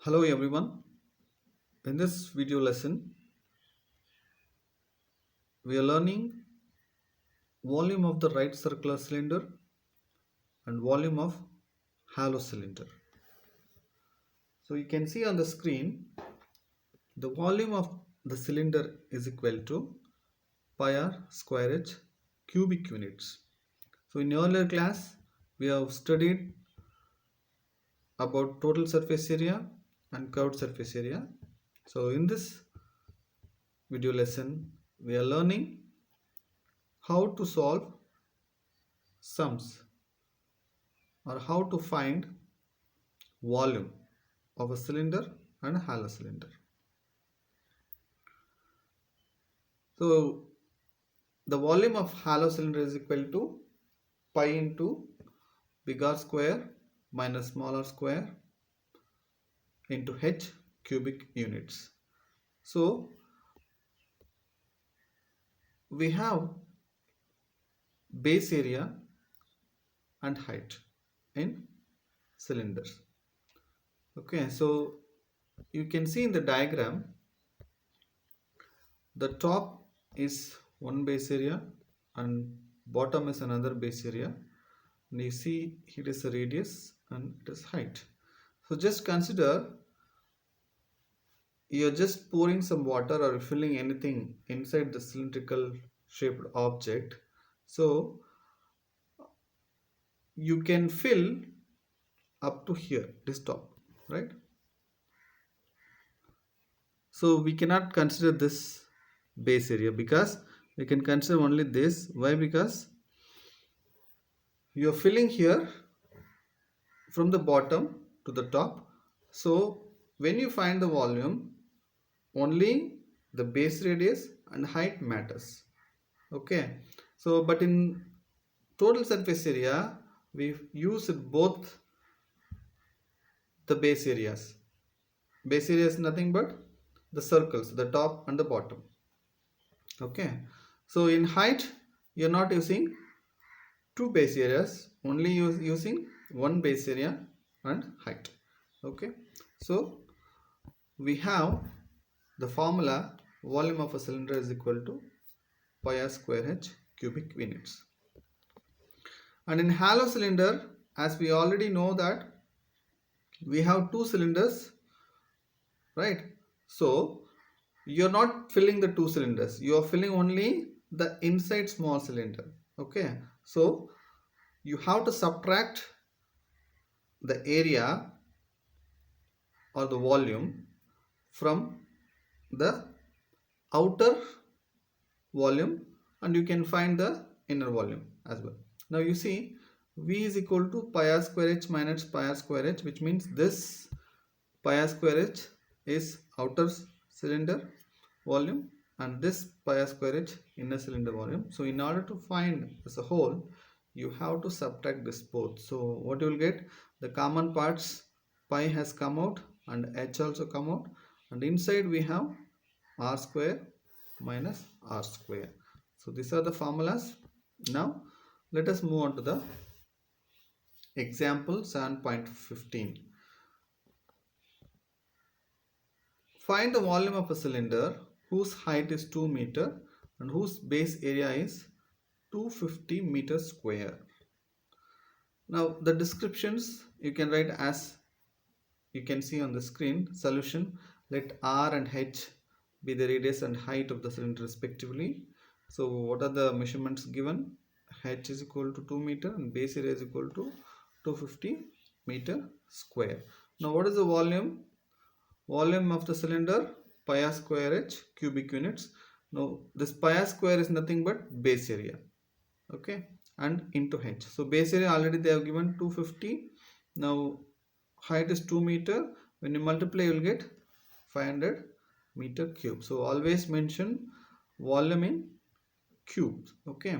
Hello everyone. In this video lesson, we are learning volume of the right circular cylinder and volume of hollow cylinder. So you can see on the screen, the volume of the cylinder is equal to pi r square h cubic units. So in earlier class, we have studied about total surface area and curved surface area. So in this video lesson, we are learning how to solve sums or how to find volume of a cylinder and a hollow cylinder. So the volume of hollow cylinder is equal to pi into big R square minus small r square into h cubic units. So we have base area and height in cylinders. Okay, so you can see in the diagram, the top is one base area and bottom is another base area, and you see it is a radius and it is height. So just consider you're just pouring some water or filling anything inside the cylindrical shaped object. So you can fill up to here, this top, right? So we cannot consider this base area because we can consider only this. Why? Because you are filling here from the bottom to the top. So when you find the volume, only the base radius and height matters. Okay, so but in total surface area, we use both the base areas. Base area is nothing but the circles, the top and the bottom. Okay, so in height, you're not using two base areas, only using one base area and height. Okay, so we have the formula volume of a cylinder is equal to pi r square h cubic units. And in hollow cylinder, as we already know that we have two cylinders, right? So you're not filling the two cylinders, you are filling only the inside small cylinder. Okay, so you have to subtract the area or the volume from the outer volume, and you can find the inner volume as well. Now you see V is equal to pi r square h minus pi r square h, which means this pi r square h is outer cylinder volume and this pi r square h inner cylinder volume. So in order to find as a whole, you have to subtract this both. So what you will get, the common parts, pi has come out and h also come out, and inside we have r square minus r square. So these are the formulas. Now let us move on to the example 7.15. Find the volume of a cylinder whose height is 2 meter and whose base area is 250 meters square. Now the descriptions you can write as you can see on the screen. Solution: let r and h be the radius and height of the cylinder respectively. So what are the measurements given? H is equal to 2 meter and base area is equal to 250 meter square. Now what is the volume? Volume of the cylinder, pi r square h cubic units. Now this pi r square is nothing but base area, okay, and into h. So base area already they have given 250. Now height is 2 meter. When you multiply, you will get 500 meter cube. So always mention volume in cubes. Okay,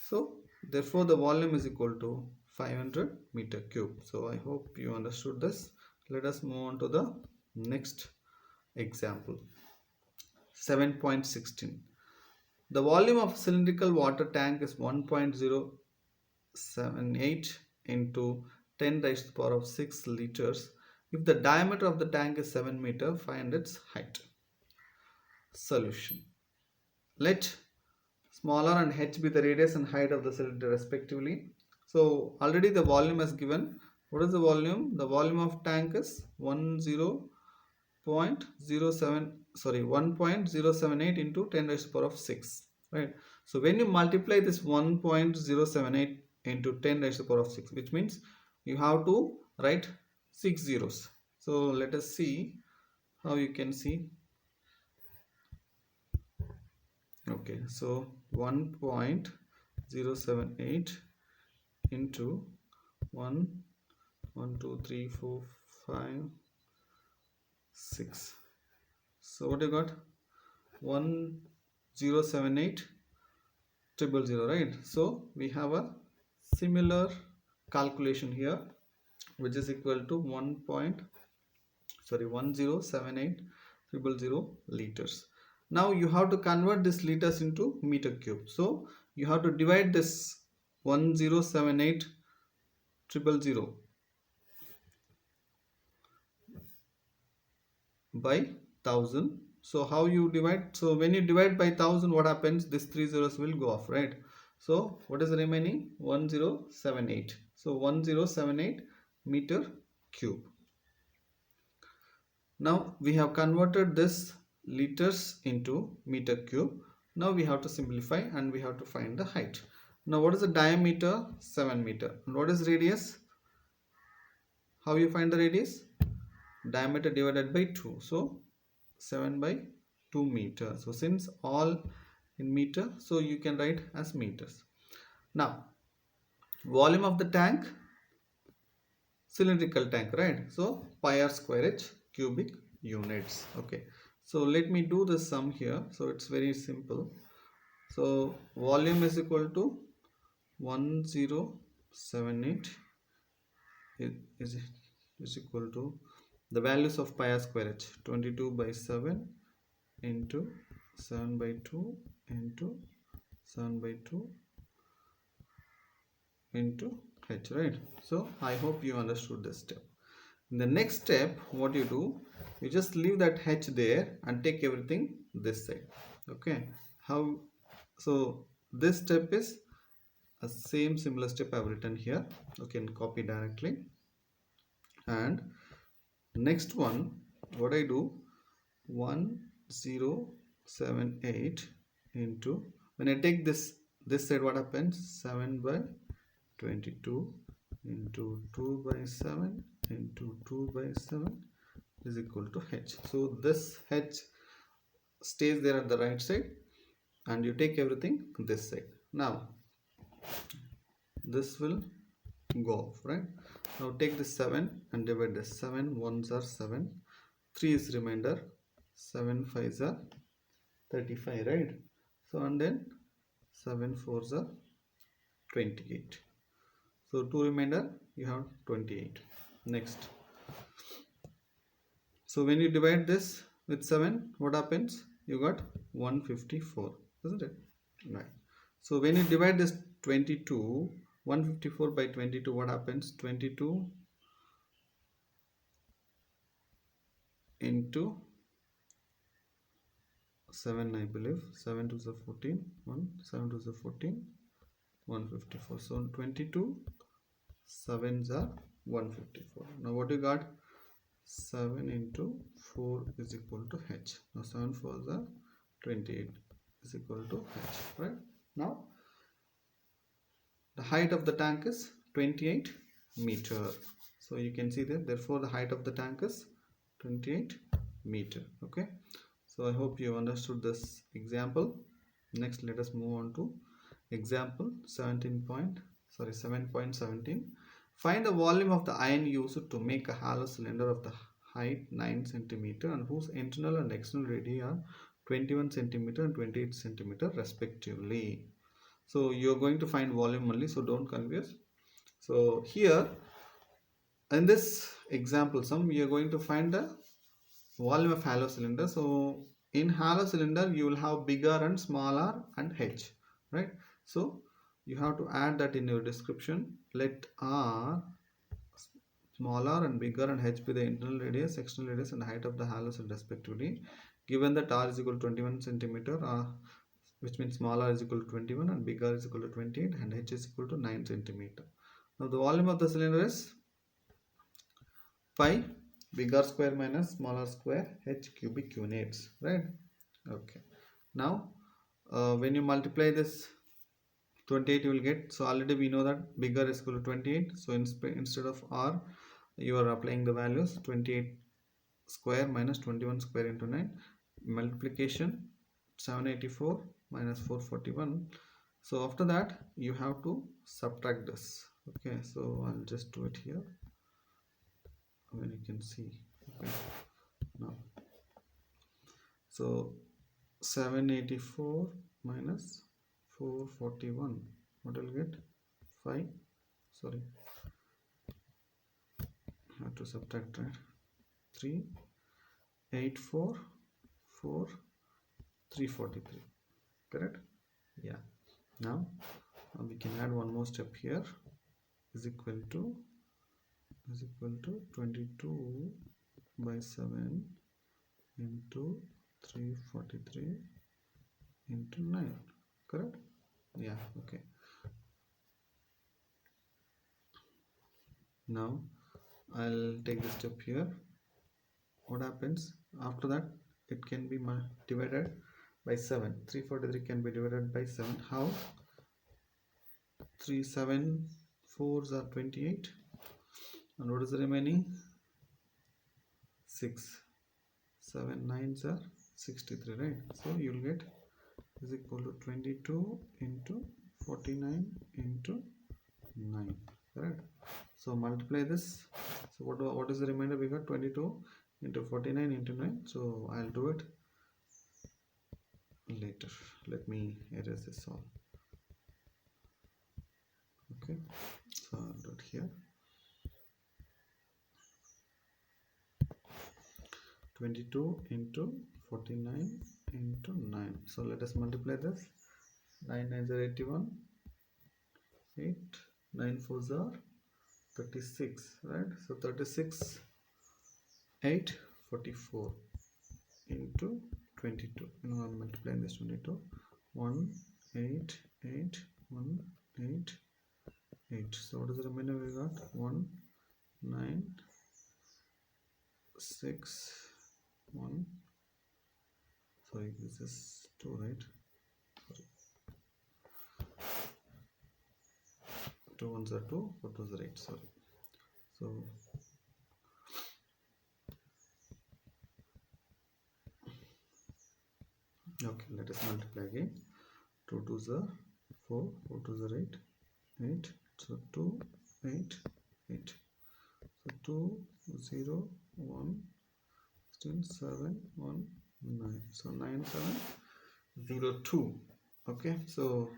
so therefore the volume is equal to 500 meter cube. So I hope you understood this. Let us move on to the next example 7.16. The volume of cylindrical water tank is 1.078 into 10 raised to the power of 6 liters If the diameter of the tank is 7 meter, find its height. Solution. Let smaller and h be the radius and height of the cylinder respectively. So already the volume is given. What is the volume? The volume of tank is 1.078 into 10 raised to the power of 6, right? So when you multiply this 1.078 into 10 raised to the power of 6, which means you have to write 6 zeros. So let us see how you can see. Okay, so 1.078 into 1, 1, 2, 3, 4, 5, 6. So what you got? 1078 000, right? So we have a similar calculation here, which is equal to 1078 000 liters. Now you have to convert this liters into meter cube. So you have to divide this 1078 000 by 1000. So how you divide? So when you divide by 1000, what happens? This 3 zeros will go off, right? So what is the remaining? 1078. So 1078 meter cube. Now we have converted this liters into meter cube. Now we have to simplify and we have to find the height. Now what is the diameter? 7 meter. And what is radius? How you find the radius? Diameter divided by 2. So 7 by 2 meter. So since all in meter, so you can write as meters. Now volume of the tank, cylindrical tank, right? So pi r square h cubic units. Okay, so let me do the sum here. So it's very simple. So volume is equal to 1078 is equal to the values of pi r square h, 22 by 7 into 7 by 2 into 7 by 2 into h, right? So I hope you understood this step. In the next step, what you do, you just leave that h there and take everything this side. Okay, how? So this step is a similar step I've written here. Okay, and copy directly. And next one, what I do, 1078 into, when I take this side, what happens? 7 by 22 into 2 by 7 into 2 by 7 is equal to h. So this h stays there at the right side and you take everything this side. Now this will go off, right? Now take this 7 and divide this. 7 ones are 7, 3 is remainder, 7 5s are 35, right? So and then 7 4s are 28. So 2 remainder, you have 28. Next, so when you divide this with 7, what happens? You got 154, isn't it? Right. So when you divide this 22, 154 by 22, what happens? 22 into 7, I believe. 7 to the 14, 7 to the 14, 154. So 22 7s are 154. Now what you got? 7 into 4 is equal to h. Now 7 4s are 28 is equal to h, right? Now the height of the tank is 28 meter. So you can see that, therefore the height of the tank is 28 meter. Okay, so I hope you understood this example. Next, let us move on to example 7.17. Find the volume of the iron used to make a hollow cylinder of the height 9 cm and whose internal and external radii are 21 cm and 28 cm respectively. So you're going to find volume only, so don't confuse. So here in this example sum, we are going to find the volume of hollow cylinder. So in hollow cylinder, you will have bigger and smaller and h, right? So you have to add that in your description. Let R smaller and bigger and h be the internal radius, external radius and height of the halo cell respectively. Given that r is equal to 21 centimeter, which means smaller is equal to 21 and bigger is equal to 28 and h is equal to 9 centimeter. Now the volume of the cylinder is pi bigger square minus smaller square h cubic units, right? Okay. Now when you multiply this 28 you will get, so already we know that bigger is equal to 28, so instead of r you are applying the values 28 square minus 21 square into 9 multiplication 784 minus 441. So after that you have to subtract this. Okay, so I'll just do it here when you can see. Okay, now so 784 minus 441, what will get? 5, sorry, I have to subtract, right? 3 8 4 4 343, correct? Yeah. Now we can add one more step here, is equal to 22 by 7 into 343 into 9, correct? Yeah. Okay, now I'll take this step here. What happens after that? It can be divided by 7. 343 can be divided by 7. How? 3 7 4s are 28 and what is the remaining? 6 7 9s are 63, right? So you will get is equal to 22 into 49 into 9, correct? So multiply this. So what is the remainder? We got 22 into 49 into 9. So I'll do it later. Let me erase this all. Okay, so I'll do it here. 22 into 49 into 9. So let us multiply this. 9 9s are 81, 8 9 4s are 36, right? So 36 8 44 into 22. You know, I'm multiplying this 22. 1 8 8 1 8 8. So what is the remainder we got? 1 9 6 1. Sorry, this is 2, right? Sorry. 2 1s are 2, 4 2s are 8. Sorry. So okay, let us multiply again. 2 2s are 4, 4 2s are 8, 8. So 2 8 8. So 2 0 1 16 7 1 9. So 9 7 0 2. Okay, so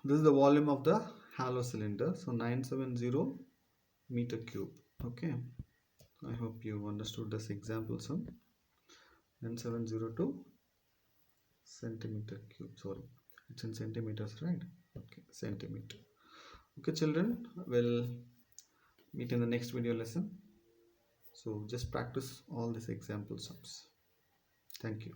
this is the volume of the halo cylinder. So 970 meter cube. Okay, I hope you understood this example sum. 9702 centimeter cube. Sorry, it's in centimeters, right? Okay, centimeter. Okay, children, we'll meet in the next video lesson. So just practice all these example sums. Thank you.